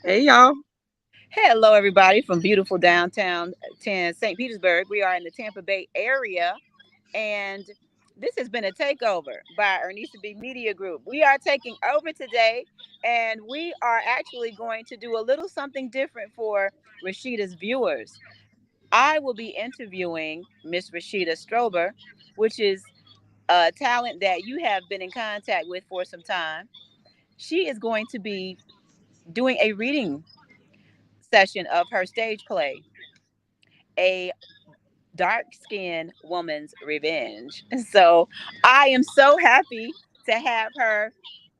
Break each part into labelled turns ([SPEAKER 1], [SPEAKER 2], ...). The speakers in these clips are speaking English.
[SPEAKER 1] Hey y'all.
[SPEAKER 2] Hello, everybody from beautiful downtown St. Petersburg. We are in the Tampa Bay area, and this has been a takeover by Ernesta B Media Group. We are taking over today, and we are actually going to do a little something different for Rashida's viewers. I will be interviewing Miss Rashida Strober, which is a talent that you have been in contact with for some time. She is going to be doing a reading session of her stage play, A Dark Skinned Woman's Revenge. So I am so happy to have her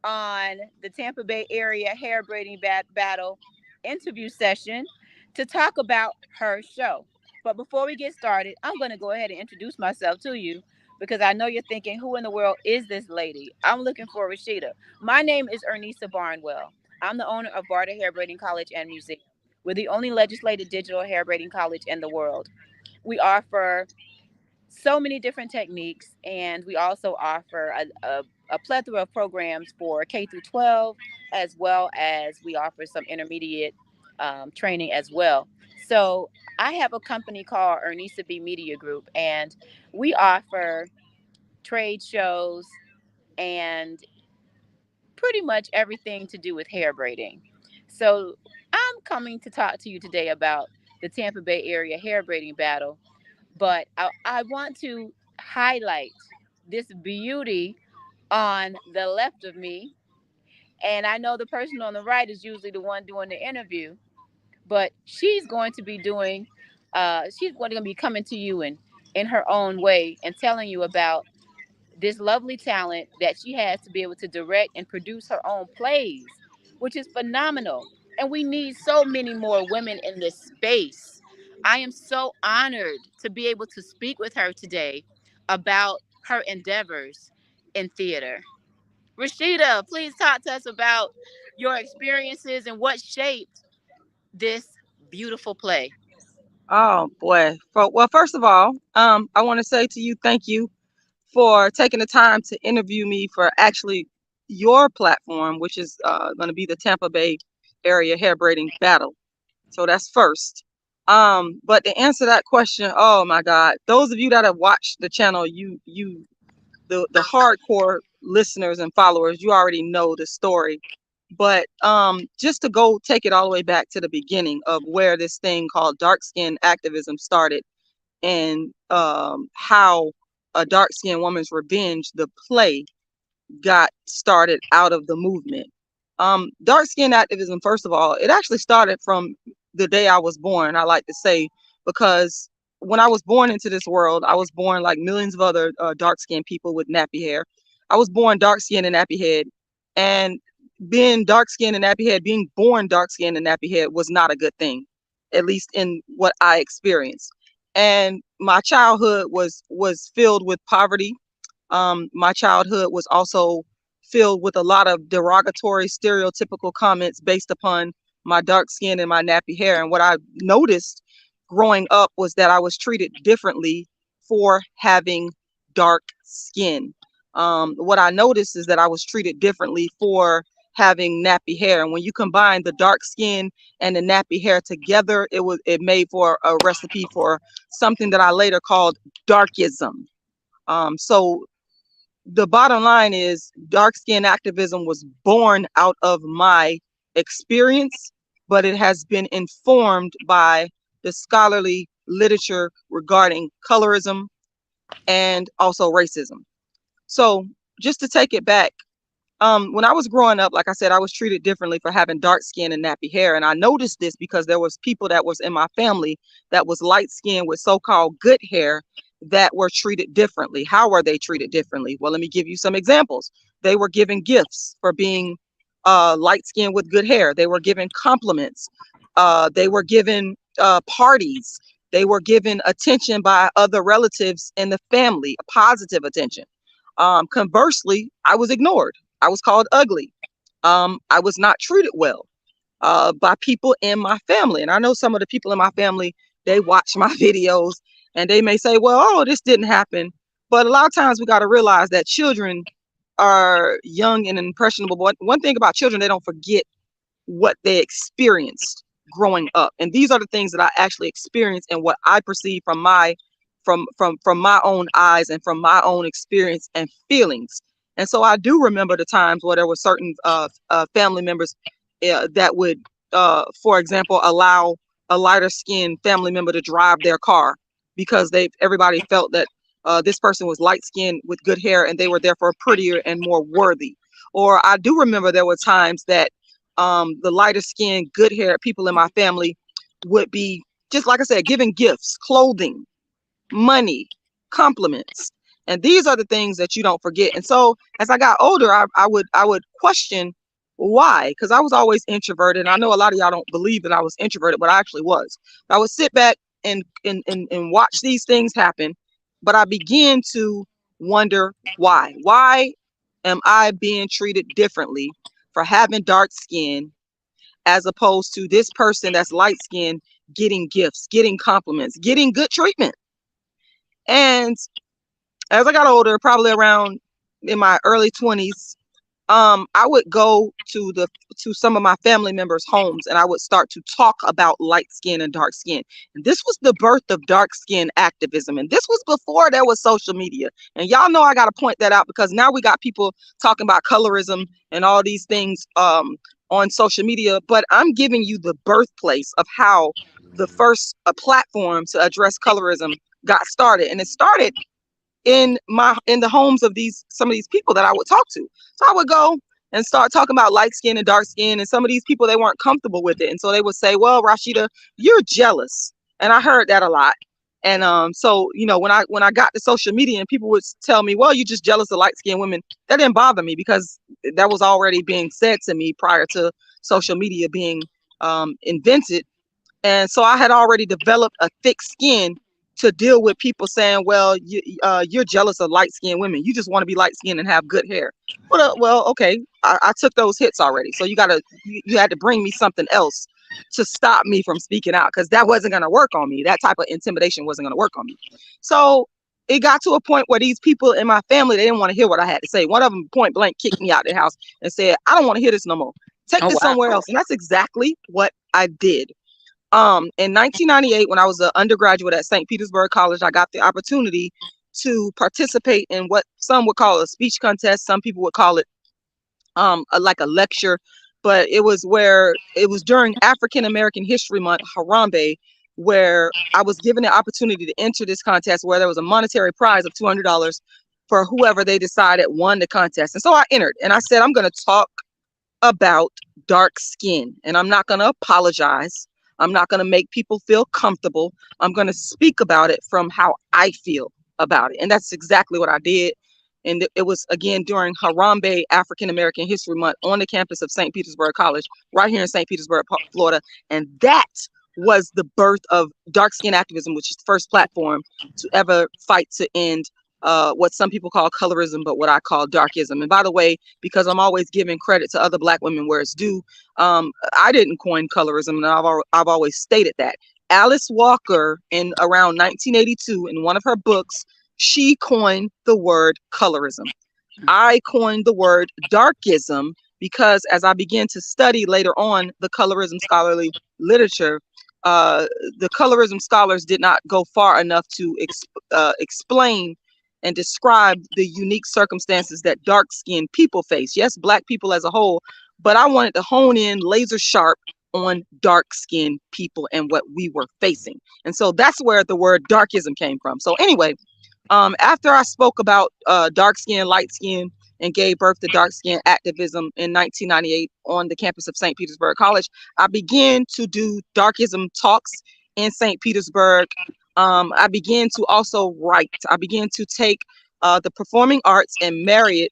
[SPEAKER 2] on the Tampa Bay area hair braiding battle interview session to talk about her show. But before we get started, I'm going to go ahead and introduce myself to you because I know you're thinking, who in the world is this lady? I'm looking for Rashida. My name is Ernesta Barnwell. I'm the owner of Barter Hair Braiding College and Museum. We're the only legislated digital hair braiding college in the world. We offer so many different techniques, and we also offer a plethora of programs for K through 12, as well as we offer some intermediate training as well. So I have a company called Ernesta B Media Group, and we offer trade shows and pretty much everything to do with hair braiding. So I'm coming to talk to you today about the Tampa Bay area hair braiding battle, but I want to highlight this beauty on the left of me. And I know the person on the right is usually the one doing the interview, but she's going to be coming to you in her own way and telling you about this lovely talent that she has to be able to direct and produce her own plays, which is phenomenal. And we need so many more women in this space. I am so honored to be able to speak with her today about her endeavors in theater. Rashida, please talk to us about your experiences and what shaped this beautiful play.
[SPEAKER 1] Oh boy. Well, first of all, I want to say to you, thank you for taking the time to interview me for actually your platform, which is going to be the Tampa Bay area hair braiding battle. So that's first. But to answer that question, oh my God, those of you that have watched the channel, the hardcore listeners and followers, you already know the story. But just to go take it all the way back to the beginning of where this thing called dark skin activism started, and how a dark skinned woman's revenge, the play, got started out of the movement. Dark skin activism, first of all, it actually started from the day I was born, I like to say, because when I was born into this world, I was born like millions of other dark skinned people with nappy hair. I was born dark skinned and nappy head. And being dark skinned and nappy head, being born dark skinned and nappy head was not a good thing, at least in what I experienced. And my childhood was filled with poverty. My childhood was also filled with a lot of derogatory, stereotypical comments based upon my dark skin and my nappy hair. And what I noticed growing up was that I was treated differently for having dark skin. What I noticed is that I was treated differently for having nappy hair. And when you combine the dark skin and the nappy hair together, it made for a recipe for something that I later called darkism. So the bottom line is dark skin activism was born out of my experience, but it has been informed by the scholarly literature regarding colorism and also racism. So just to take it back, when I was growing up, like I said, I was treated differently for having dark skin and nappy hair. And I noticed this because there was people that was in my family that was light skinned with so-called good hair that were treated differently. How were they treated differently? Well, let me give you some examples. They were given gifts for being light skinned with good hair. They were given compliments. They were given parties. They were given attention by other relatives in the family, a positive attention. Conversely, I was ignored. I was called ugly. I was not treated well by people in my family. And I know some of the people in my family, they watch my videos and they may say, well, oh, this didn't happen. But a lot of times we got to realize that children are young and impressionable. But one thing about children, they don't forget what they experienced growing up. And these are the things that I actually experienced and what I perceive from my from my own eyes and from my own experience and feelings. And so I do remember the times where there were certain family members that would, for example, allow a lighter skinned family member to drive their car because everybody felt that this person was light skinned with good hair and they were therefore prettier and more worthy. Or I do remember there were times that the lighter skinned, good haired people in my family would be, just like I said, giving gifts, clothing, money, compliments. And these are the things that you don't forget. And so as I got older, I would question why, because I was always introverted. And I know a lot of y'all don't believe that I was introverted, but I actually was. I would sit back and watch these things happen. But I began to wonder why. Why am I being treated differently for having dark skin as opposed to this person that's light skinned getting gifts, getting compliments, getting good treatment? And as I got older, probably around in my early 20s, I would go to some of my family members' homes and I would start to talk about light skin and dark skin. And this was the birth of dark skin activism. And this was before there was social media. And y'all know I got to point that out because now we got people talking about colorism and all these things on social media. But I'm giving you the birthplace of how the first platform to address colorism got started. And it started in the homes of some of these people that I would talk to. So I would go and start talking about light skin and dark skin, and some of these people, they weren't comfortable with it. And so they would say, well, Rashida, you're jealous. And I heard that a lot. And so, when I got to social media and people would tell me, well, you're just jealous of light skinned women, that didn't bother me because that was already being said to me prior to social media being invented. And so I had already developed a thick skin to deal with people saying, well, you're jealous of light skinned women. You just want to be light skinned and have good hair. Well, okay. I took those hits already. So you had to bring me something else to stop me from speaking out, because that wasn't going to work on me. That type of intimidation wasn't going to work on me. So it got to a point where these people in my family, they didn't want to hear what I had to say. One of them point blank kicked me out of the house and said, I don't want to hear this no more. Take this somewhere else. And that's exactly what I did. In 1998, when I was an undergraduate at St. Petersburg College, I got the opportunity to participate in what some would call a speech contest. Some people would call it like a lecture, but it was during African American History Month, Harambe, where I was given the opportunity to enter this contest, where there was a monetary prize of $200 for whoever they decided won the contest. And so I entered, and I said, I'm going to talk about dark skin, and I'm not going to apologize. I'm not going to make people feel comfortable. I'm going to speak about it from how I feel about it. And that's exactly what I did. And it was, again, during Harambe African American History Month on the campus of St. Petersburg College, right here in St. Petersburg, Florida. And that was the birth of dark skin activism, which is the first platform to ever fight to end what some people call colorism, but what I call darkism. And by the way, because I'm always giving credit to other Black women where it's due, I didn't coin colorism, and I've always stated that. Alice Walker, in around 1982, in one of her books, she coined the word colorism. I coined the word darkism because as I began to study later on the colorism scholarly literature, the colorism scholars did not go far enough to explain and describe the unique circumstances that dark-skinned people face. Yes, Black people as a whole, but I wanted to hone in laser sharp on dark-skinned people and what we were facing. And so that's where the word darkism came from. So anyway, after I spoke about dark skin, light skin, and gave birth to dark skin activism in 1998 on the campus of St. Petersburg College, I began to do darkism talks in St. Petersburg. I began to also write. I began to take the performing arts and marry it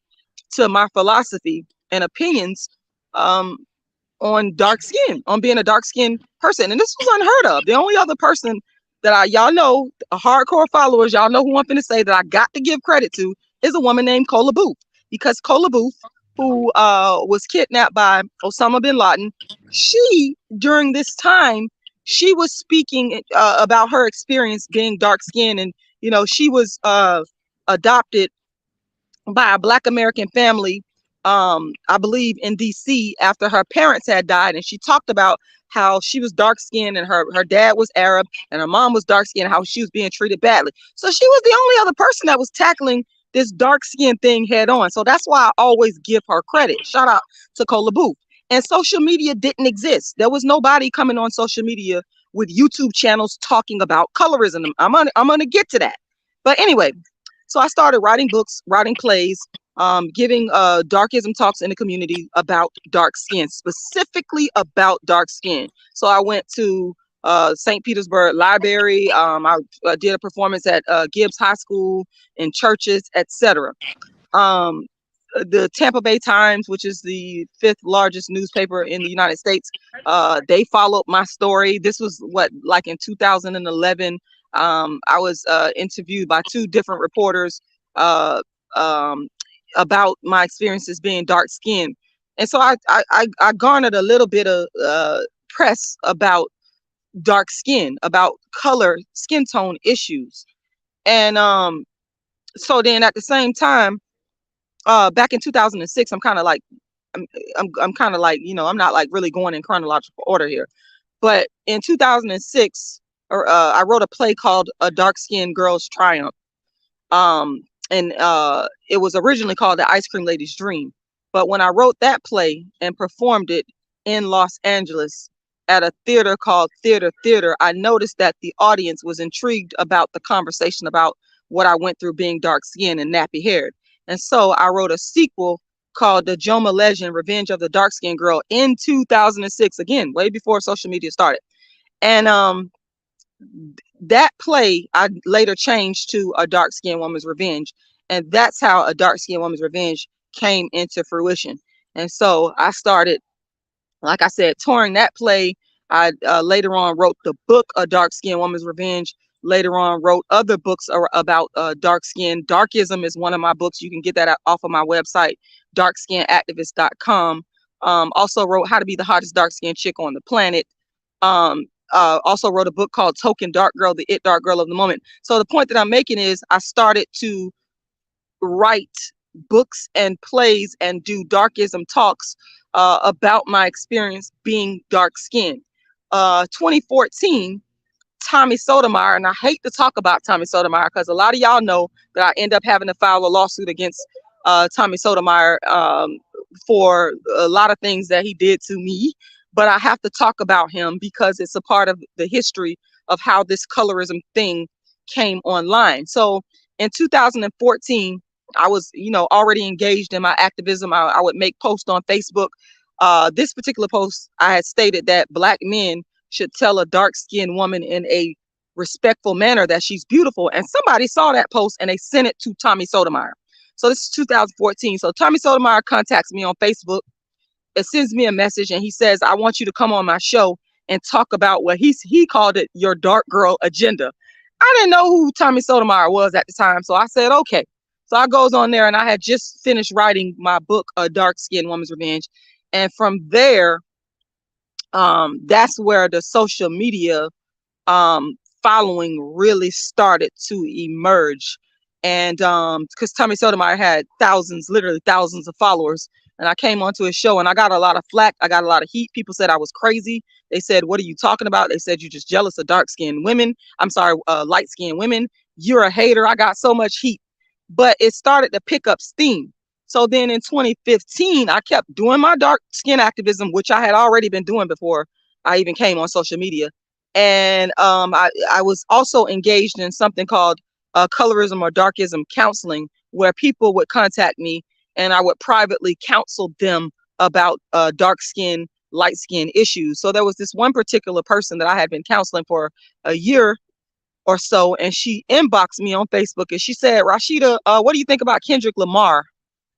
[SPEAKER 1] to my philosophy and opinions on dark skin, on being a dark skinned person. And this was unheard of. The only other person that y'all know, hardcore followers, y'all know who I'm going to say that I got to give credit to, is a woman named Kola Booth. Because Kola Booth, who was kidnapped by Osama bin Laden, she, during this time, she was speaking about her experience being dark skinned. And, she was adopted by a Black American family I believe in DC after her parents had died, and she talked about how she was dark skinned and her dad was Arab and her mom was dark skinned, how she was being treated badly. So she was the only other person that was tackling this dark skin thing head on. So that's why I always give her credit. Shout out to Cola Booth. And social media didn't exist. There was nobody coming on social media with YouTube channels talking about colorism. I'm gonna get to that. But anyway, so I started writing books, writing plays, giving darkism talks in the community about dark skin, specifically about dark skin. So I went to St. Petersburg Library. I did a performance at Gibbs High School, in churches, etc. Um, the Tampa Bay Times, which is the fifth largest newspaper in the United States, they followed my story. This was like in 2011. I was interviewed by two different reporters uh, um, about my experiences being dark skinned. And so I garnered a little bit of press about dark skin, about color, skin tone issues. And so then at the same time, back in 2006, I'm kind of like, I'm kind of like, I'm not like really going in chronological order here. But in 2006, I wrote a play called A Dark Skinned Girl's Triumph. And it was originally called The Ice Cream Lady's Dream. But when I wrote that play and performed it in Los Angeles at a theater called Theater, I noticed that the audience was intrigued about the conversation about what I went through being dark skinned and nappy haired. And so I wrote a sequel called The Joma Legend, Revenge of the Dark Skinned Girl in 2006, again, way before social media started. And that play I later changed to A Dark Skinned Woman's Revenge. And that's how A Dark Skinned Woman's Revenge came into fruition. And so I started, like I said, touring that play. I later on wrote the book A Dark Skinned Woman's Revenge. Later on wrote other books about dark skin. Darkism is one of my books. You can get that off of my website, darkskinactivist.com. Also wrote How to Be the Hottest Dark Skinned Chick on the Planet. Also wrote a book called Token Dark Girl, the It Dark Girl of the Moment. So the point that I'm making is I started to write books and plays and do darkism talks about my experience being dark skinned. 2014, Tommy Sotomayor, and I hate to talk about Tommy Sotomayor because a lot of y'all know that I end up having to file a lawsuit against Tommy Sotomayor for a lot of things that he did to me. But I have to talk about him because it's a part of the history of how this colorism thing came online. So in 2014, I was, already engaged in my activism. I would make posts on Facebook. This particular post, I had stated that Black men should tell a dark-skinned woman in a respectful manner that she's beautiful. And somebody saw that post and they sent it to Tommy Sotomayor. So this is 2014. So Tommy Sotomayor contacts me on Facebook. It sends me a message and he says, I want you to come on my show and talk about what he called it, your dark girl agenda. I didn't know who Tommy Sotomayor was at the time. So I said, okay. So I goes on there and I had just finished writing my book, A Dark Skinned Woman's Revenge. And from there, that's where the social media following really started to emerge. And because Tommy Sotomayor had literally thousands of followers. And I came onto his show and I got a lot of flack. I got a lot of heat. People said I was crazy. They said, what are you talking about? They said, you're just jealous of dark-skinned women. I'm sorry, light-skinned women. You're a hater. I got so much heat. But it started to pick up steam. So then in 2015, I kept doing my dark skin activism, which I had already been doing before I even came on social media. And I was also engaged in something called colorism or darkism counseling, where people would contact me and I would privately counsel them about dark skin, light skin issues. So there was this one particular person that I had been counseling for a year or so, and she inboxed me on Facebook and she said, Rashida, what do you think about Kendrick Lamar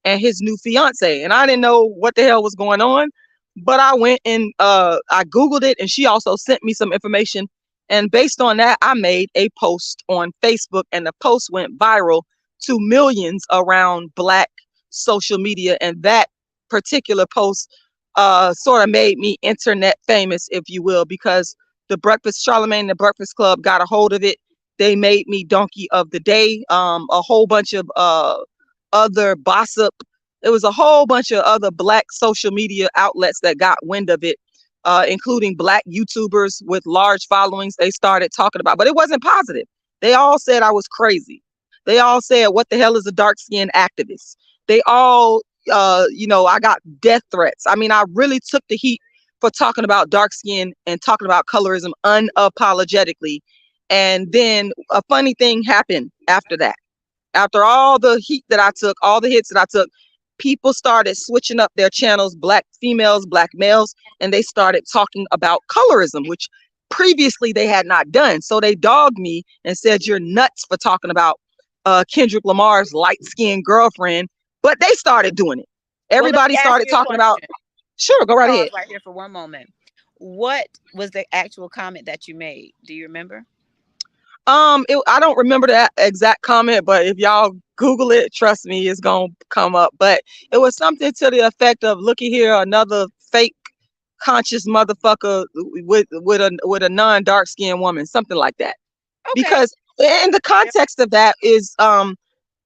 [SPEAKER 1] and his new fiance? And I didn't know what the hell was going on, but I went and I Googled it, and she also sent me some information. And based on that, I made a post on Facebook, and the post went viral to millions around Black social media. And that particular post sort of made me internet famous, if you will, because Charlemagne, the Breakfast Club got a hold of it. They made me Donkey of the Day. A whole bunch of other It was a whole bunch of other Black social media outlets that got wind of it, including Black YouTubers with large followings. They started talking about, but it wasn't positive. They all said I was crazy. They all said, what the hell is a dark skinned activist? They all, I got death threats. I mean, I really took the heat for talking about dark skin and talking about colorism unapologetically. And then a funny thing happened after that. After all the heat that I took, all the hits that I took, people started switching up their channels, Black females, Black males, and they started talking about colorism, which previously they had not done. So they dogged me and said, you're nuts for talking about Kendrick Lamar's light-skinned girlfriend. But they started doing it. Everybody started talking about. Sure, go right ahead.
[SPEAKER 2] Right here for one moment. What was the actual comment that you made? Do you remember?
[SPEAKER 1] I don't remember that exact comment, but if y'all Google it, trust me, it's gonna come up. But it was something to the effect of, looky here, another fake conscious motherfucker with a non-dark skinned woman, something like that. Okay. Because in the context of that is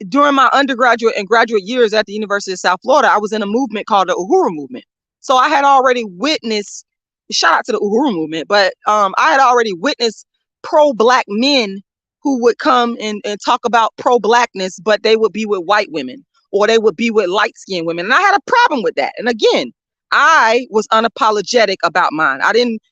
[SPEAKER 1] during my undergraduate and graduate years at the University of South Florida, I was in a movement called the Uhuru movement. So I had already witnessed, shout out to the Uhuru movement, but I had already witnessed pro-Black men who would come and talk about pro-Blackness, but they would be with white women or they would be with light-skinned women. And I had a problem with that. And again, I was unapologetic about mine.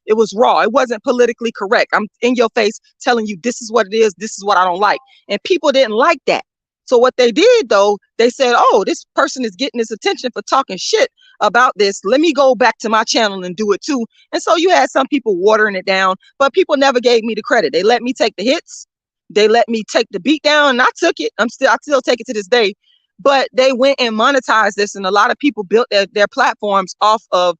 [SPEAKER 1] It was raw. It wasn't politically correct. I'm in your face telling you this is what it is. This is what I don't like. And people didn't like that. So what they did, though, they said, oh, this person is getting this attention for talking shit about this. Let me go back to my channel and do it too. And so you had some people watering it down, but people never gave me the credit. They let me take the hits. They let me take the beat down, and I took it. I still take it to this day. But they went and monetized this, and a lot of people built their platforms off of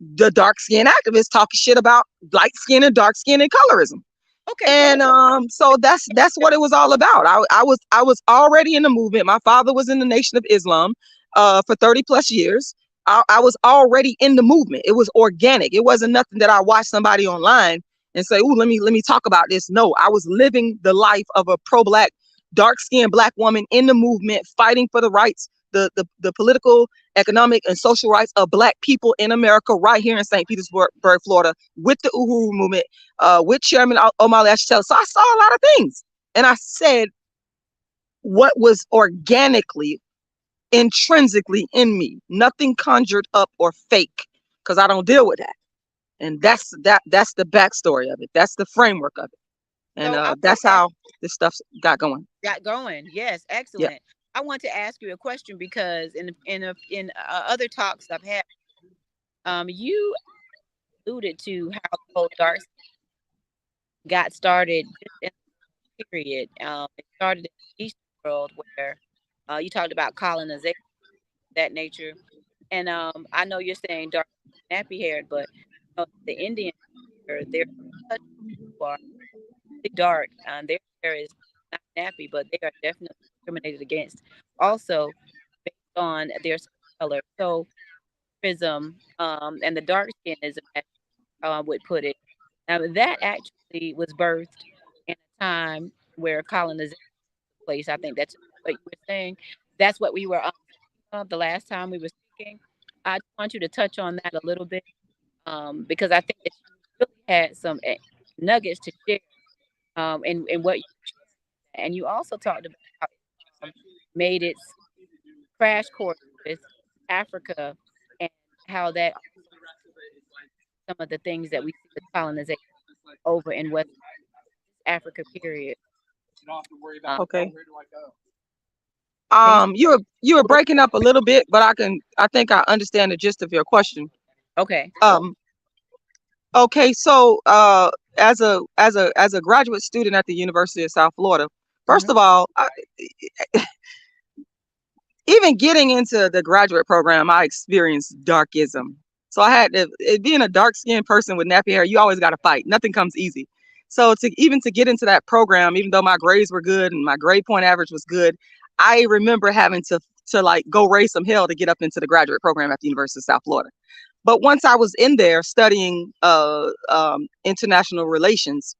[SPEAKER 1] the dark skinned activists talking shit about light skin and dark skin and colorism. Okay. And so that's what it was all about. I was already in the movement. My father was in the Nation of Islam for 30 plus years. I was already in the movement. It was organic. It wasn't nothing that I watched somebody online and say, "Ooh, let me talk about this." No, I was living the life of a pro-Black, dark-skinned Black woman in the movement, fighting for the rights, the political, economic, and social rights of Black people in America, right here in St. Petersburg, Florida, with the Uhuru movement, with Chairman Omar Ashtel. So I saw a lot of things, and I said what was organically, intrinsically in me, nothing conjured up or fake, because I don't deal with that. And that's the backstory of it. That's the framework of it. And so that's how this stuff got going.
[SPEAKER 2] Yes, excellent. Yeah. I want to ask you a question because in other talks I've had, you alluded to how dark got started in the period. It started in the Eastern world where you talked about colonization, that nature, and I know you're saying dark, nappy-haired, but the Indian, they're dark, their hair is not nappy, but they are definitely discriminated against. Also, based on their skin color. So, prism and the dark skin is would put it. That actually was birthed in a time where colonization took place. I think that's what you were saying. That's what we were the last time we were speaking. I want you to touch on that a little bit because I think that you really had some nuggets to share in what you shared. And you also talked about how it made its crash course with Africa and how that some of the things that we see with colonization over in West Africa period.
[SPEAKER 1] Okay. You were breaking up a little bit, but I think I understand the gist of your question.
[SPEAKER 2] Okay.
[SPEAKER 1] Okay, so as a graduate student at the University of South Florida, first of all, even getting into the graduate program, I experienced darkism. So I had to, being a dark-skinned person with nappy hair, you always got to fight. Nothing comes easy. So to get into that program, even though my grades were good and my grade point average was good, I remember having to like go raise some hell to get up into the graduate program at the University of South Florida. But once I was in there studying international relations,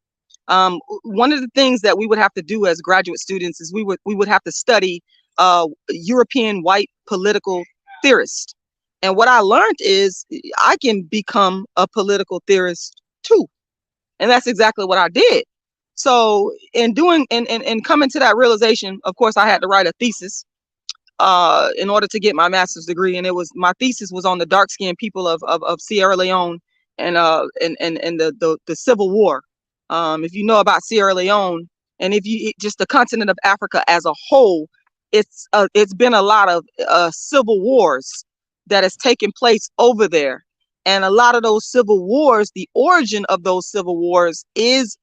[SPEAKER 1] one of the things that we would have to do as graduate students is we would have to study European white political theorist. And what I learned is I can become a political theorist too. And that's exactly what I did. So in doing and coming to that realization, of course, I had to write a thesis in order to get my master's degree. And my thesis was on the dark skinned people of Sierra Leone and the Civil War. If you know about Sierra Leone, and if you just the continent of Africa as a whole, it's been a lot of civil wars that has taken place over there. And a lot of those civil wars, the origin of those civil wars is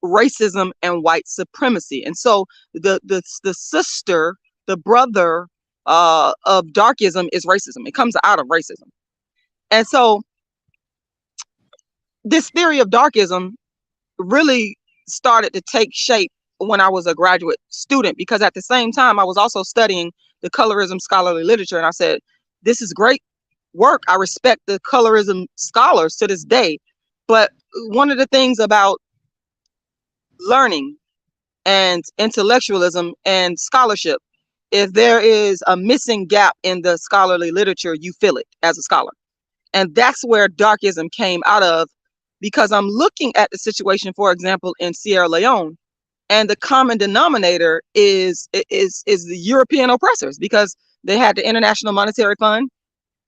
[SPEAKER 1] racism and white supremacy. And so the sister, the brother of darkism is racism. It comes out of racism. And so this theory of darkism really started to take shape when I was a graduate student, because at the same time I was also studying the colorism scholarly literature. And I said, this is great work. I respect the colorism scholars to this day. But one of the things about learning and intellectualism and scholarship, if there is a missing gap in the scholarly literature, you fill it as a scholar. And that's where darkism came out of, because I'm looking at the situation, for example, in Sierra Leone, and the common denominator is the European oppressors, because they had the International Monetary Fund,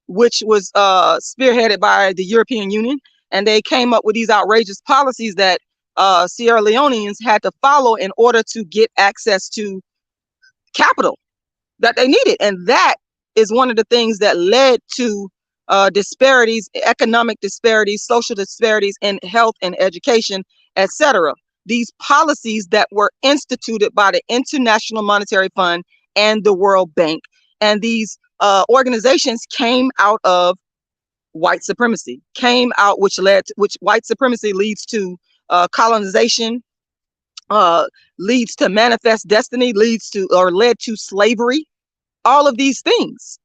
[SPEAKER 1] which was spearheaded by the European Union, and they came up with these outrageous policies that Sierra Leoneans had to follow in order to get access to capital that they needed. And that is one of the things that led to disparities, economic disparities, social disparities in health and education, etc. These policies that were instituted by the International Monetary Fund and the World Bank, and these organizations came out of white supremacy, which white supremacy leads to colonization, leads to manifest destiny, led to slavery, all of these things.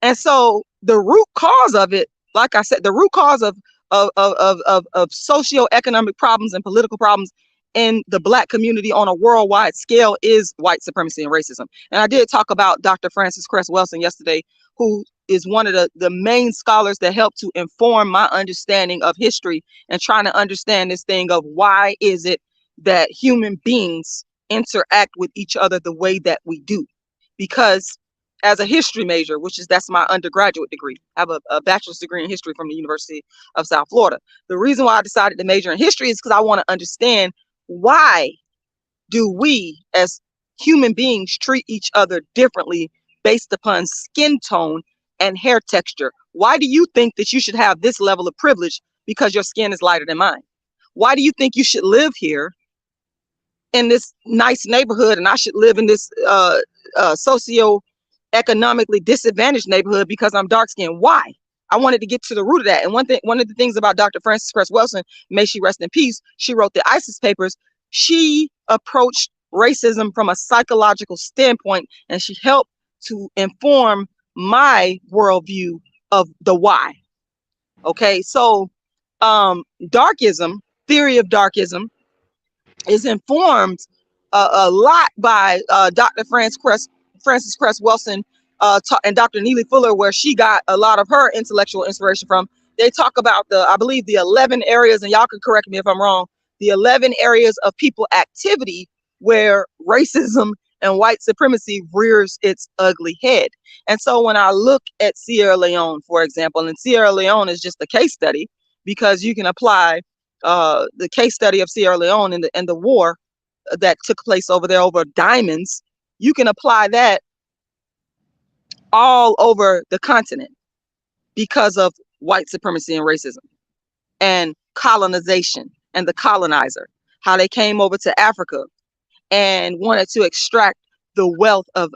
[SPEAKER 1] And so the root cause of it, like I said, the root cause of socioeconomic problems and political problems in the Black community on a worldwide scale is white supremacy and racism. And I did talk about Dr. Frances Cress Welsing yesterday, who is one of the main scholars that helped to inform my understanding of history and trying to understand this thing of why is it that human beings interact with each other the way that we do. Because as a history major, that's my undergraduate degree, I have a bachelor's degree in history from the University of South Florida. The reason why I decided to major in history is because I want to understand, why do we as human beings treat each other differently based upon skin tone and hair texture? Why do you think that you should have this level of privilege because your skin is lighter than mine? Why do you think you should live here in this nice neighborhood and I should live in this socio-economically disadvantaged neighborhood because I'm dark skinned? Why? I wanted to get to the root of that. And one of the things about Dr. Frances Cress Welsing, may she rest in peace, she wrote the ISIS papers. She approached racism from a psychological standpoint, and she helped to inform my worldview of the why. Okay, so darkism, theory of darkism, is informed a lot by Dr. Frances Cress Welsing and Dr. Neely Fuller, where she got a lot of her intellectual inspiration from. They talk about I believe the 11 areas, and y'all can correct me if I'm wrong, the 11 areas of people activity where racism and white supremacy rears its ugly head. And so when I look at Sierra Leone, for example, and Sierra Leone is just a case study, because you can apply the case study of Sierra Leone and the war that took place over there over diamonds. You can apply that all over the continent because of white supremacy and racism and colonization and the colonizer, how they came over to Africa and wanted to extract the wealth of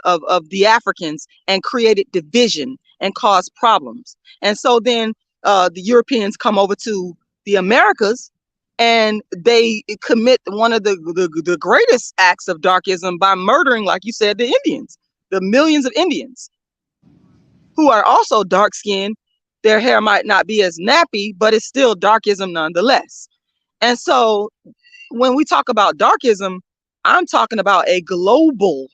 [SPEAKER 1] the Africans and created division and caused problems. And so then the Europeans come over to the Americas and they commit one of the greatest acts of darkism by murdering, like you said, the Indians, the millions of Indians who are also dark skinned. Their hair might not be as nappy, but it's still darkism nonetheless. And so when we talk about darkism, I'm talking about a global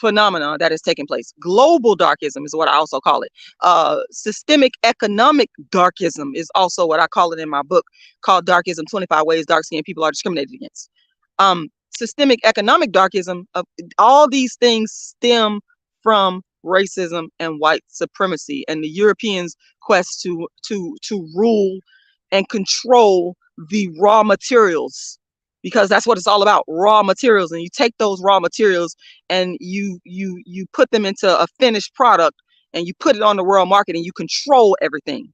[SPEAKER 1] phenomena that is taking place. Global darkism is what I also call it. Systemic economic darkism is also what I call it in my book called Darkism: 25 Ways Dark-Skinned People Are Discriminated Against. Systemic economic darkism, all these things stem from racism and white supremacy and the Europeans' quest to rule and control the raw materials, because that's what it's all about, raw materials. And you take those raw materials and you put them into a finished product and you put it on the world market and you control everything.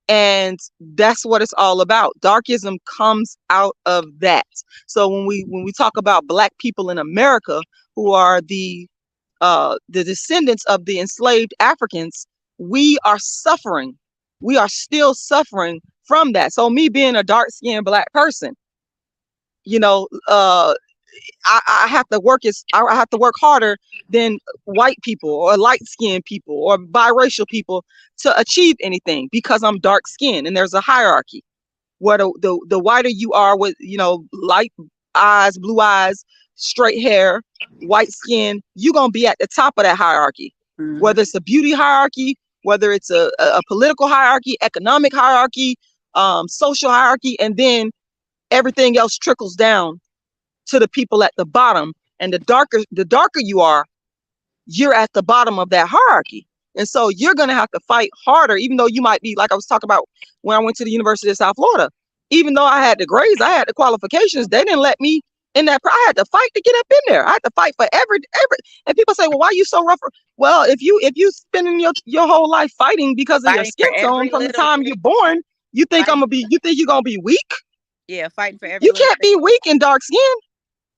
[SPEAKER 1] And that's what it's all about. Darkism comes out of that. So when we talk about Black people in America who are the descendants of the enslaved Africans, we are suffering. We are still suffering from that. So me being a dark-skinned Black person, you know, I have to work I have to work harder than white people or light-skinned people or biracial people to achieve anything because I'm dark-skinned, and there's a hierarchy. Where the whiter you are with, you know, light eyes, blue eyes, straight hair, white skin, you're gonna be at the top of that hierarchy. Whether it's a beauty hierarchy, whether it's a political hierarchy, economic hierarchy, social hierarchy, and then everything else trickles down to the people at the bottom. And the darker you are, you're at the bottom of that hierarchy. And so you're going to have to fight harder, even though you might be, like I was talking about when I went to the University of South Florida. Even though I had the grades, I had the qualifications, they didn't let me in that. I had to fight to get up in there. I had to fight for every. And people say, well, why are you so rough? Well, if you spending your whole life fighting because of your skin tone from the time you're born, you think you think you're going to be weak?
[SPEAKER 2] Yeah, fighting for every.
[SPEAKER 1] You can't be weak in dark skin.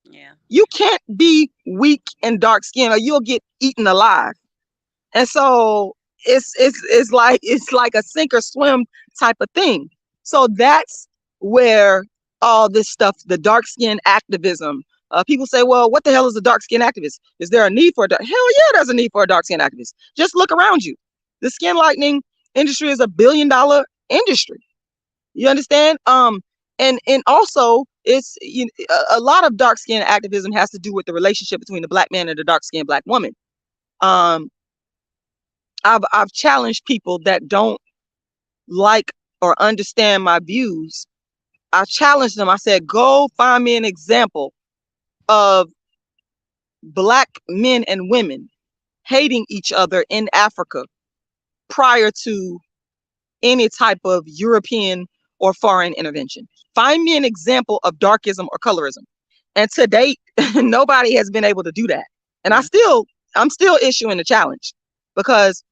[SPEAKER 2] Yeah.
[SPEAKER 1] You can't be weak in dark skin or you'll get eaten alive. And so it's like a sink or swim type of thing. So that's where all this stuff, the dark skin activism, people say, well, what the hell is a dark skin activist? Is there a need for a dark? Hell yeah, there's a need for a dark skin activist. Just look around you. The skin lightening industry is $1 billion industry. You understand? And also it's, you know, a lot of dark skin activism has to do with the relationship between the Black man and the dark skinned Black woman. I've challenged people that don't like or understand my views. I challenged them. I said, go find me an example of Black men and women hating each other in Africa prior to any type of European or foreign intervention. Find me an example of darkism or colorism. And to date, nobody has been able to do that. And I'm still issuing the challenge, because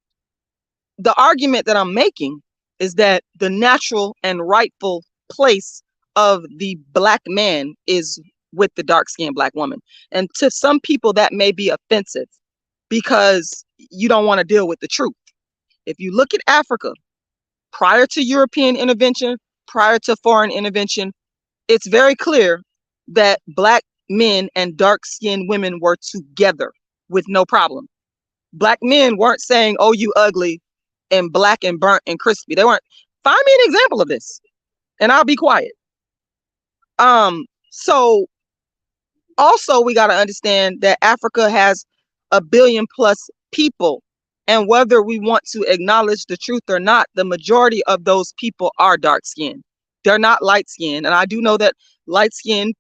[SPEAKER 1] the argument that I'm making is that the natural and rightful place of the Black man is with the dark-skinned Black woman. And to some people that may be offensive because you don't want to deal with the truth. If you look at Africa, prior to European intervention, prior to foreign intervention, it's very clear that Black men and dark-skinned women were together with no problem. Black men weren't saying, oh, you ugly and black and burnt and crispy. They weren't. Find me an example of this and I'll be quiet. So also we got to understand that Africa has 1 billion plus people. And whether we want to acknowledge the truth or not, the majority of those people are dark skinned. They're not light skinned. And I do know that light skinned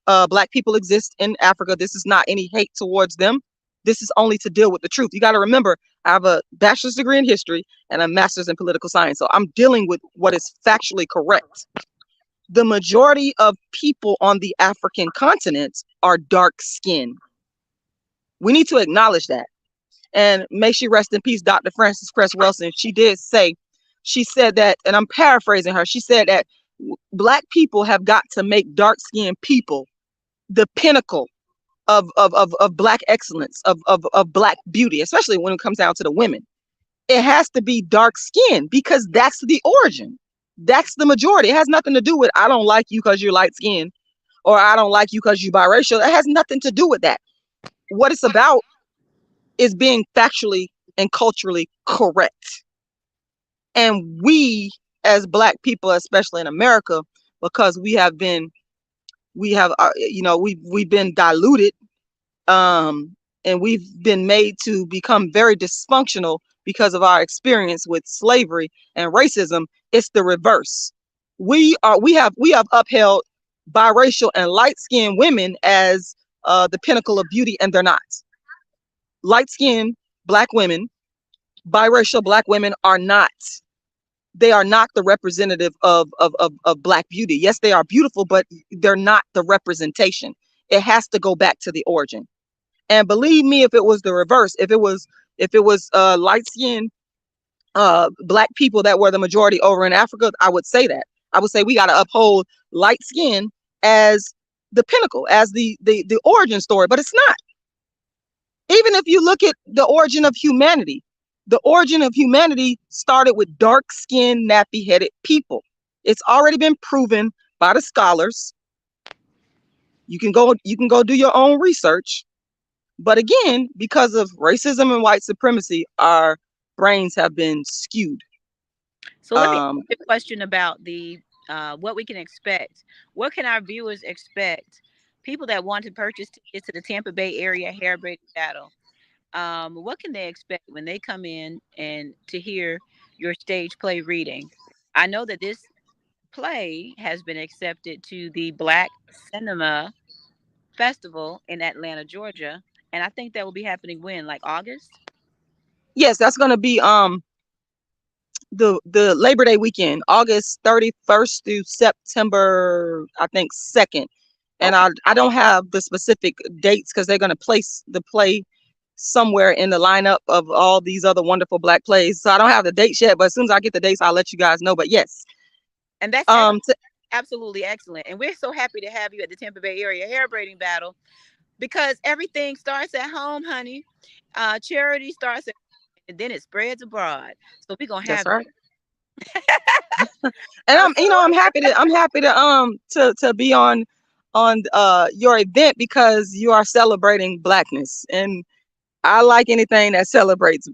[SPEAKER 1] Black people exist in Africa. This is not any hate towards them. This is only to deal with the truth. You got to remember, I have a bachelor's degree in history and a master's in political science. So I'm dealing with what is factually correct. The majority of people on the African continent are dark skinned. We need to acknowledge that. And may she rest in peace, Dr. Frances Cress Welsing. She said that, and I'm paraphrasing her, she said that Black people have got to make dark-skinned people the pinnacle of Black excellence, of Black beauty, especially when it comes down to the women. It has to be dark skin because that's the origin. That's the majority. It has nothing to do with, I don't like you because you're light skinned, or I don't like you because you're biracial. It has nothing to do with that. What it's about is being factually and culturally correct. And we as Black people, especially in America, because we've been diluted, and we've been made to become very dysfunctional because of our experience with slavery and racism. It's the reverse. We have upheld biracial and light-skinned women as the pinnacle of beauty, and they're not. Light-skinned black women, biracial black women are not. They are not the representative of black beauty. Yes, they are beautiful, but they're not the representation. It has to go back to the origin. And believe me, if it was the reverse, if it was light skinned black people that were the majority over in Africa, I would say that. I would say we got to uphold light skin as the pinnacle, as the origin story, but it's not. Even if you look at the origin of humanity started with dark skinned, nappy headed people. It's already been proven by the scholars. You can go do your own research. But again, because of racism and white supremacy, our brains have been skewed.
[SPEAKER 2] So let me ask you a question about the what we can expect. What can our viewers expect? People that want to purchase tickets to the Tampa Bay area hair braiding battle, what can they expect when they come in and to hear your stage play reading? I know that this play has been accepted to the Black Cinema Festival in Atlanta, Georgia, and I think that will be happening when, like August.
[SPEAKER 1] Yes, that's going to be the Labor Day weekend, August 31st through September, I think, 2nd. And
[SPEAKER 2] Okay.
[SPEAKER 1] I don't have the specific dates because they're going to place the play somewhere in the lineup of all these other wonderful black plays. So I don't have the dates yet, but as soon as I get the dates, I'll let you guys know. But yes,
[SPEAKER 2] And that's
[SPEAKER 1] um,
[SPEAKER 2] absolutely excellent. And we're so happy to have you at the Tampa Bay area hair braiding battle because everything starts at home, honey. Charity starts at, and then it spreads abroad. So we're gonna
[SPEAKER 1] that's
[SPEAKER 2] have
[SPEAKER 1] right. And
[SPEAKER 2] so
[SPEAKER 1] I'm happy to be on your event because you are celebrating blackness, and I like anything that celebrates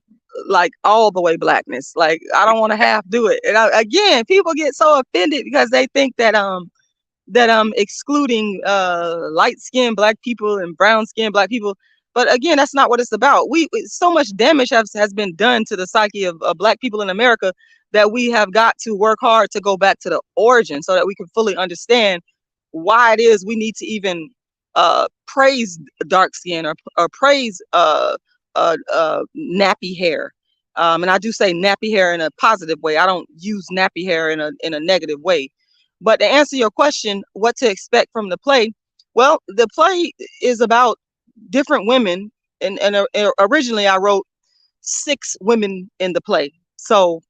[SPEAKER 1] like all the way blackness. Like I don't want to half do it. And again, people get so offended because they think that excluding light skinned black people and brown skinned black people. But again, that's not what it's about. So much damage has been done to the psyche of black people in America that we have got to work hard to go back to the origin so that we can fully understand why it is we need to even praise dark skin or praise nappy hair. And I do say nappy hair in a positive way. I don't use nappy hair in a negative way. But to answer your question, what to expect from the play? Well, the play is about different women, and originally I wrote 6 women in the play. So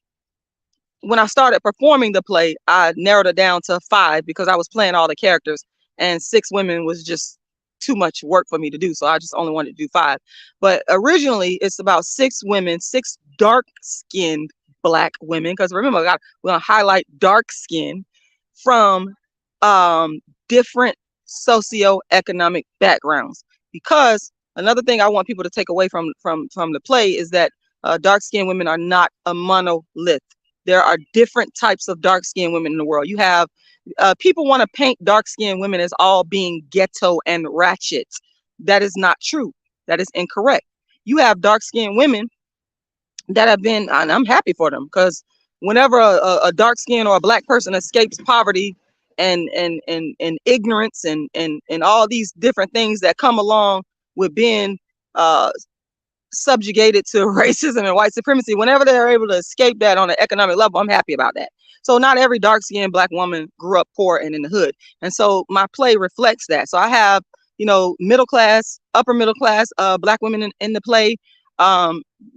[SPEAKER 1] when I started performing the play, I narrowed it down to 5 because I was playing all the characters, and 6 women was just too much work for me to do. So I just only wanted to do 5. But originally, it's about 6 women, 6 dark-skinned black women. Because remember, we're gonna highlight dark skin from different socioeconomic backgrounds. Because another thing I want people to take away from the play is that dark-skinned women are not a monolith. There are different types of dark-skinned women in the world. You have people want to paint dark-skinned women as all being ghetto and ratchet. That is not true. That is incorrect. You have dark-skinned women that have been, and I'm happy for them, because whenever a dark skin or a black person escapes poverty and ignorance and all these different things that come along with being subjugated to racism and white supremacy, whenever they're able to escape that on an economic level, I'm happy about that. So not every dark-skinned black woman grew up poor and in the hood. And so my play reflects that. So I have, middle class, upper middle class black women in the play,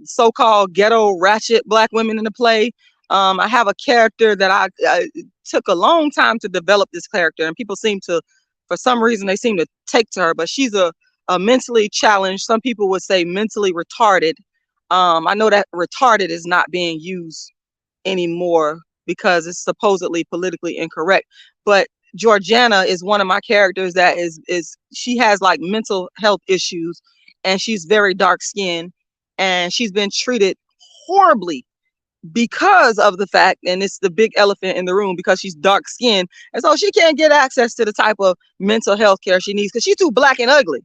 [SPEAKER 1] so-called ghetto ratchet black women in the play. I have a character that I took a long time to develop this character, and people seem to, for some reason, they seem to take to her, but she's a mentally challenged. Some people would say mentally retarded. I know that retarded is not being used anymore because it's supposedly politically incorrect. But Georgiana is one of my characters that is she has like mental health issues, and she's very dark skinned, and she's been treated horribly because of the fact, and it's the big elephant in the room, because she's dark skinned, and so she can't get access to the type of mental health care she needs because she's too black and ugly.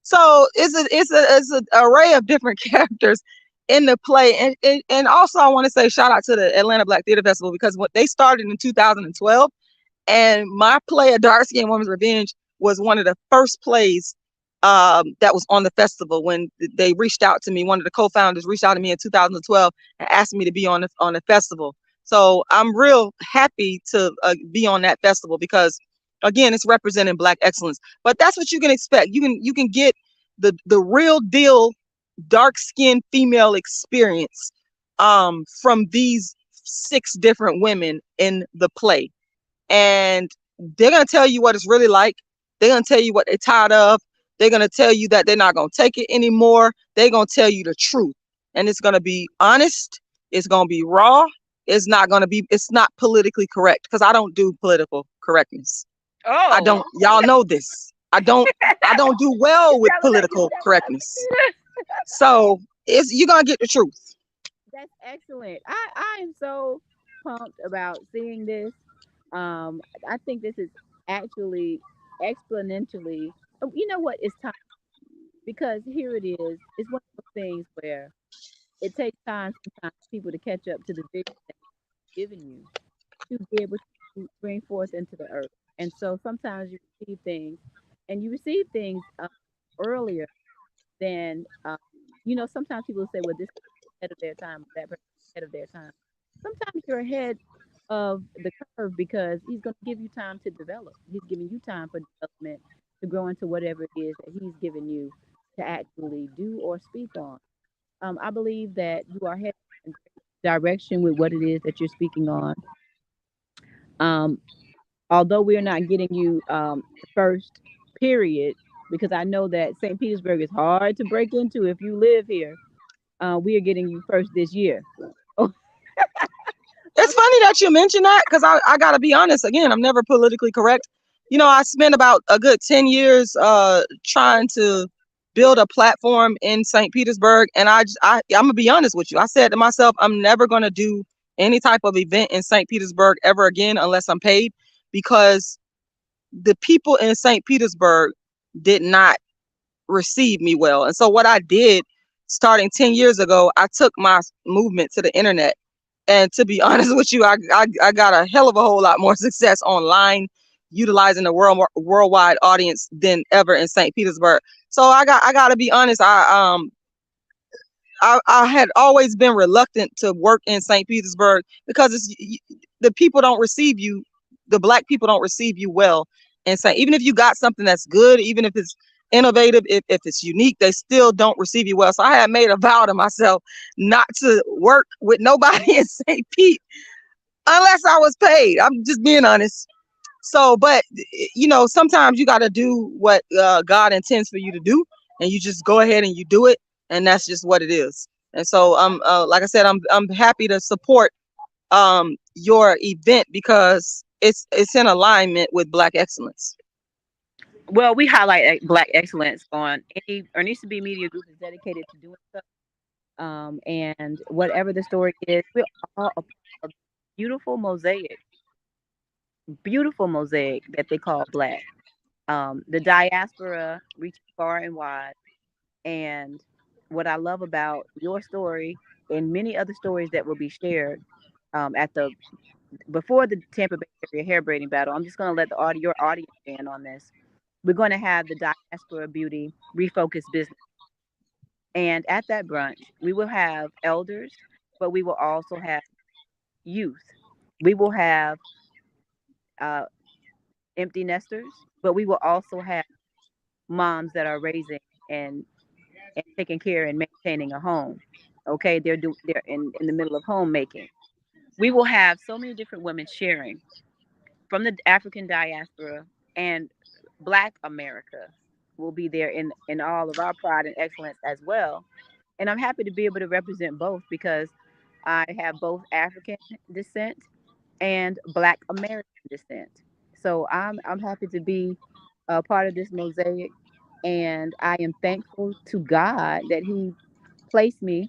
[SPEAKER 1] So it's an array of different characters in the play, and also I want to say shout out to the Atlanta Black Theater Festival, because what they started in 2012, and my play, A Dark Skinned Woman's Revenge, was one of the first plays that was on the festival. When they reached out to me, one of the co-founders reached out to me in 2012 and asked me to be on the festival. So I'm real happy to be on that festival, because again, it's representing Black excellence. But that's what you can expect. You can get the real deal dark skinned female experience from these 6 different women in the play, and they're going to tell you what it's really like. They're going to tell you what they're tired of. They're going to tell you that they're not going to take it anymore. They're going to tell you the truth, and it's going to be honest. It's going to be raw. It's not politically correct, because I don't do political correctness. I
[SPEAKER 2] Oh,
[SPEAKER 1] don't, y'all know this. I don't do well with political correctness. So you're going to get the truth.
[SPEAKER 2] that's excellent. I am so pumped about seeing this. I think this is actually exponentially. You know what? It's time, because here it is. It's one of those things where it takes time sometimes for people to catch up to the vision that He's given you to be able to bring forth into the earth. And so sometimes you receive things earlier than sometimes people say, well, this person is ahead of their time, or that person is ahead of their time. Sometimes you're ahead of the curve because he's going to give you time to develop. He's giving you time for development to grow into whatever it is that he's given you to actually do or speak on. I believe that you are heading in a great direction with what it is that you're speaking on. Um, Although we're not getting you first period, because I know that St. Petersburg is hard to break into if you live here. We are getting you first this year. Oh,
[SPEAKER 1] It's funny that you mentioned that, because I got to be honest. Again, I'm never politically correct. I spent about a good 10 years trying to build a platform in St. Petersburg. And I'm going to be honest with you. I said to myself, I'm never going to do any type of event in St. Petersburg ever again unless I'm paid, because the people in St. Petersburg did not receive me well. And so what I did starting 10 years ago, I took my movement to the internet. And to be honest with you, I got a hell of a whole lot more success online, utilizing the worldwide audience than ever in St. Petersburg. So I got to be honest. I had always been reluctant to work in St. Petersburg, because the people don't receive you, the Black people don't receive you well. And so even if you got something that's good, even if it's innovative, if it's unique, they still don't receive you well. So I had made a vow to myself not to work with nobody in St. Pete unless I was paid. I'm just being honest. So, but sometimes you got to do what God intends for you to do, and you just go ahead and you do it, and that's just what it is. And so, like I said, I'm happy to support your event, because it's in alignment with Black excellence.
[SPEAKER 2] well, we highlight Black excellence on any or needs to be media group is dedicated to doing so. And whatever the story is, we're all a part of a beautiful mosaic that they call Black. The diaspora reaches far and wide. And what I love about your story and many other stories that will be shared at the before the Tampa Bay area hair braiding battle, I'm just going to let your audience in on this. We're going to have the Diaspora Beauty Refocus Business. And at that brunch, we will have elders, but we will also have youth. We will have uh, empty nesters, but we will also have moms that are raising and taking care and maintaining a home. Okay, they're in the middle of homemaking. We will have so many different women sharing from the African diaspora, and Black America will be there in all of our pride and excellence as well. And I'm happy to be able to represent both, because I have both African descent and Black American descent. So I'm happy to be a part of this mosaic, and I am thankful to God that He placed me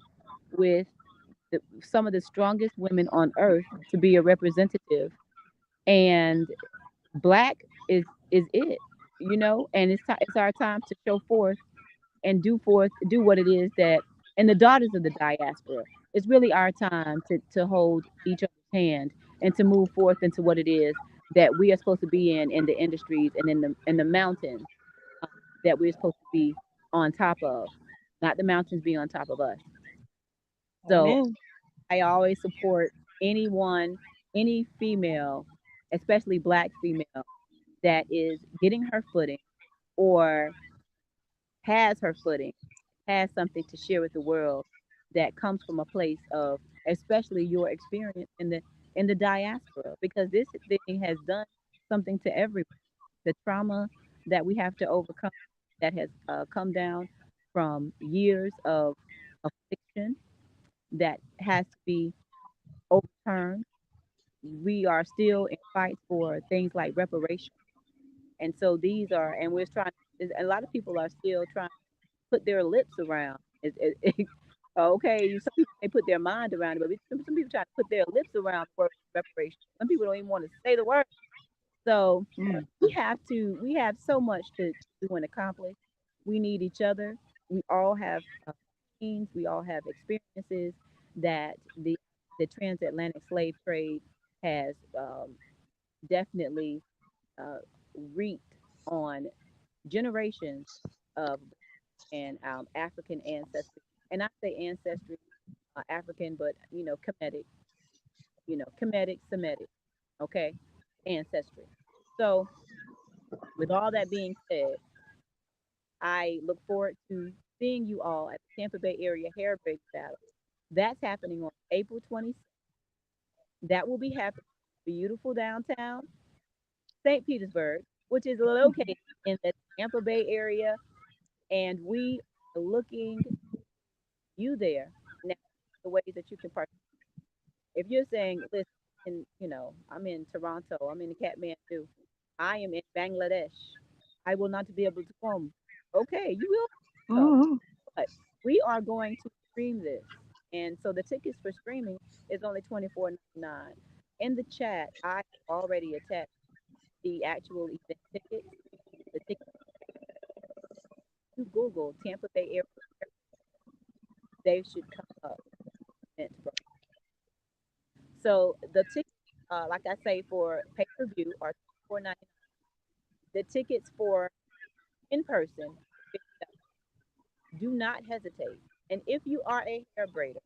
[SPEAKER 2] with some of the strongest women on earth to be a representative. And Black is it, and it's our time to show forth and do what it is that, and the daughters of the diaspora, it's really our time to hold each other's hand and to move forth into what it is that we are supposed to be in the industries and in the mountains, um, that we're supposed to be on top of, not the mountains be on top of us. So
[SPEAKER 1] Amen.
[SPEAKER 2] I always support anyone, any female, especially black female, that is getting her footing or has her footing, has something to share with the world that comes from a place of, especially your experience in the diaspora, because this thing has done something to everyone. The trauma that we have to overcome, that has come down from years of affliction, that has to be overturned. We are still in fights for things like reparation, and so these are, and we're trying. A lot of people are still trying put their lips around. Okay, some people may put their mind around it, but some people try to put their lips around the word reparation. Some people don't even want to say the word. So
[SPEAKER 1] Mm.
[SPEAKER 2] we have so much to do and accomplish. We need each other. We all have teams. We all have experiences that the transatlantic slave trade has definitely uh, reaped on generations of and African ancestry. And I say ancestry, African, but Kemetic, Semitic, okay, ancestry. So, with all that being said, I look forward to seeing you all at the Tampa Bay Area Hair Braiding Battle. That's happening on April 26th. That will be happening in beautiful downtown St. Petersburg, which is located in the Tampa Bay area, and we are looking you there. Now, the ways that you can participate. If you're saying, listen, I'm in Toronto, I'm in Kathmandu, I am in Bangladesh, I will not be able to come. Okay, you will come.
[SPEAKER 1] Mhm.
[SPEAKER 2] But we are going to stream this. And so the tickets for streaming is only $24.99. In the chat, I already attached the actual event tickets. The tickets to Google Tampa Bay Area, they should come up. So the tickets, like I say, for pay per view are $24.99. The tickets for in person, do not hesitate. And if you are a hair braider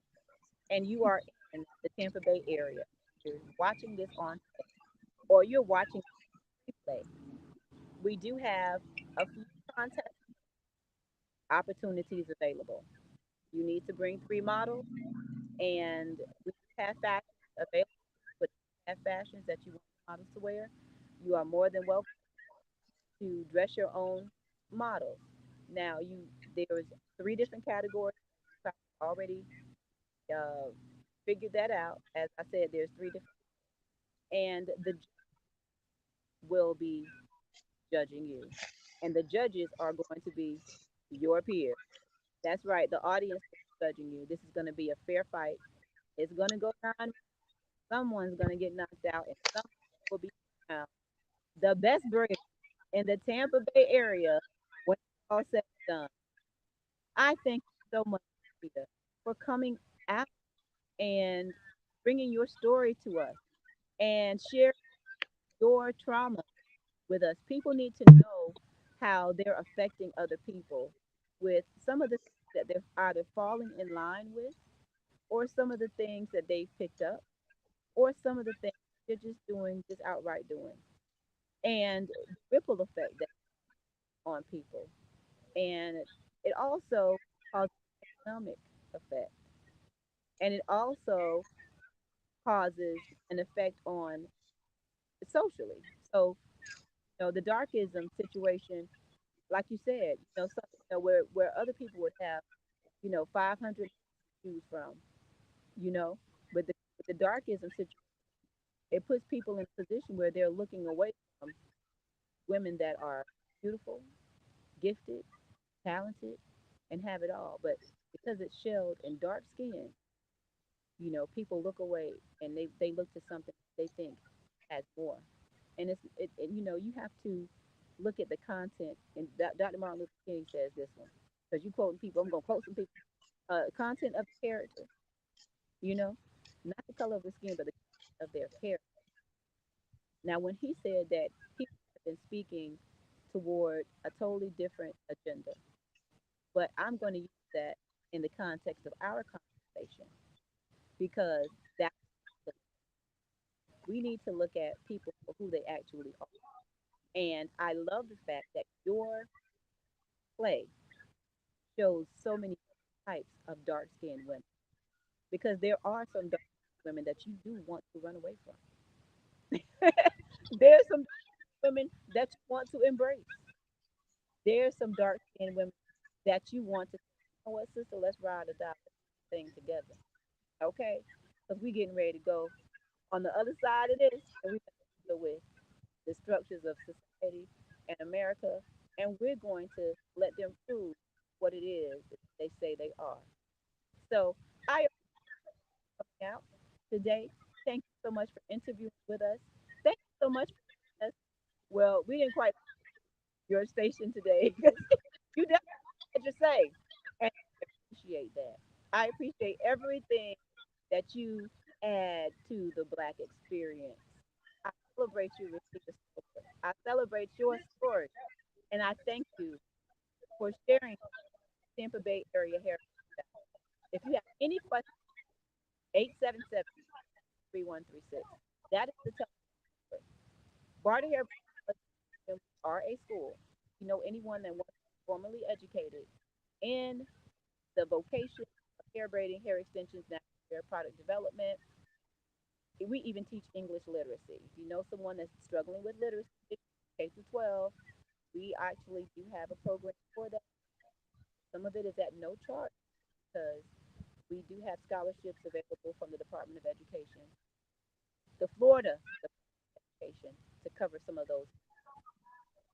[SPEAKER 2] and you are in the Tampa Bay area, you're watching this on or you're watching replay, we do have a few contest opportunities available. You need to bring 3 models, and we have fashions available. But have fashions that you want models to wear, you are more than welcome to dress your own models. Now, there's 3 different categories. I've already uh, figured that out. As I said, there's 3 different, and the will be judging you, and the judges are going to be your peers. That's right, the audience is judging you. This is going to be a fair fight. It's going to go down. Someone's going to get knocked out, and someone will be crowned the best braider in the Tampa Bay area when it's all said and done. I thank you so much, Rita, for coming out and bringing your story to us and sharing your trauma with us. People need to know how they're affecting other people with some of the things that they're either falling in line with, or some of the things that they've picked up, or some of the things they're just doing, just outright doing, and the ripple effect that on people. And it also causes economic effect, and it also causes an effect on socially. So, the darkism situation, like you said, where other people would have, 500 to choose from, you know, with the darkism situation, it puts people in a position where they're looking away from women that are beautiful, gifted, talented, and have it all. But because it's shelled and dark skinned, people look away and they look to something they think has more. And you have to look at the content. And Dr. Martin Luther King says this one: because you quoting people. I'm gonna quote some people. Content of the character, you know, not the color of the skin, but the of their character. Now, when he said that he had been speaking toward a totally different agenda, but I'm going to use that in the context of our conversation because that we need to look at people for who they actually are. And I love the fact that your play shows so many types of dark skinned women because there are some dark women that you do want to run away from. There's some women that you want to embrace. There's some dark skinned women that you want to, you know what, sister, let's ride or die thing together. Okay? Because we getting ready to go on the other side of this and we're going to deal with the structures of society and America, and we're going to let them prove what it is that they say they are. So I am coming out today. Thank you so much for interviewing with us. Thank you so much for us. Well, we didn't quite your station today. You definitely had your say. And I appreciate that. I appreciate everything that you add to the Black experience. I celebrate you, Rashida Stewart. I celebrate your story. And I thank you for sharing Tampa Bay area heritage. If you have any questions, 877-3136. That is the telephone. Barter Hair are a school. If you know anyone that wants to be formally educated in the vocation of hair braiding, hair extensions, natural hair product development, we even teach English literacy. If you know someone that's struggling with literacy, K through 12, we actually do have a program for that. Some of it is at no charge because we do have scholarships available from the Department of Education, the Florida Department of Education, to cover some of those.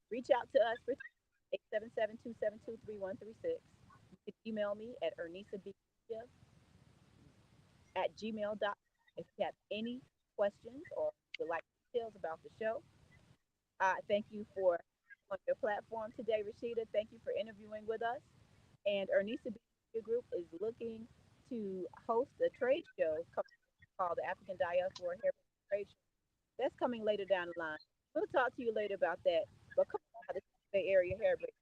[SPEAKER 2] Reach out to us for 877-272-3136. You can email me at ernisabedia@gmail.com if you have any questions or would like details about the show. Thank you for on your platform today, Rashida. Thank you for interviewing with us. And Ernisa Media Group is looking to host a trade show called the African Diaspora Hair Trade Show. That's coming later down the line. We'll talk to you later about that. But come on, the Bay Area Hair Break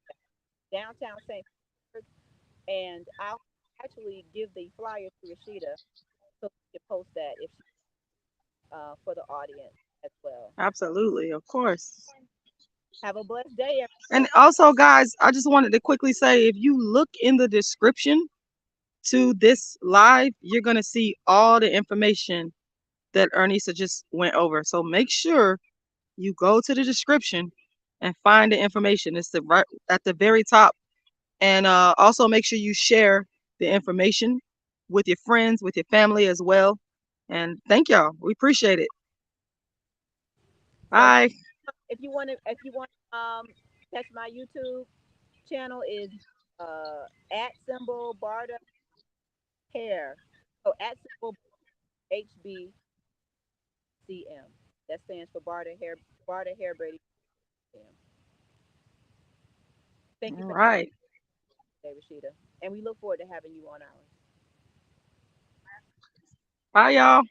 [SPEAKER 2] downtown St. Petersburg, and I'll actually give the flyer to Rashida so she can post that if she for the audience as well.
[SPEAKER 1] Absolutely, of course.
[SPEAKER 2] Have a blessed day,
[SPEAKER 1] And
[SPEAKER 2] everyone.
[SPEAKER 1] also, guys, I just wanted to quickly say if you look in the description to this live, you're going to see all the information that Ernisa just went over. So make sure you go to the description and find the information. It's the right at the very top. And also make sure you share the information with your friends, with your family as well. And thank y'all. We appreciate it.
[SPEAKER 2] So
[SPEAKER 1] Bye.
[SPEAKER 2] if you want catch my YouTube channel is at symbol Barda Hair. So at symbol HBCM. That stands for Barda Hair Braiding. Thank you
[SPEAKER 1] All
[SPEAKER 2] for
[SPEAKER 1] right.
[SPEAKER 2] today, Rashida. And we look forward to having you on ours.
[SPEAKER 1] Bye, y'all.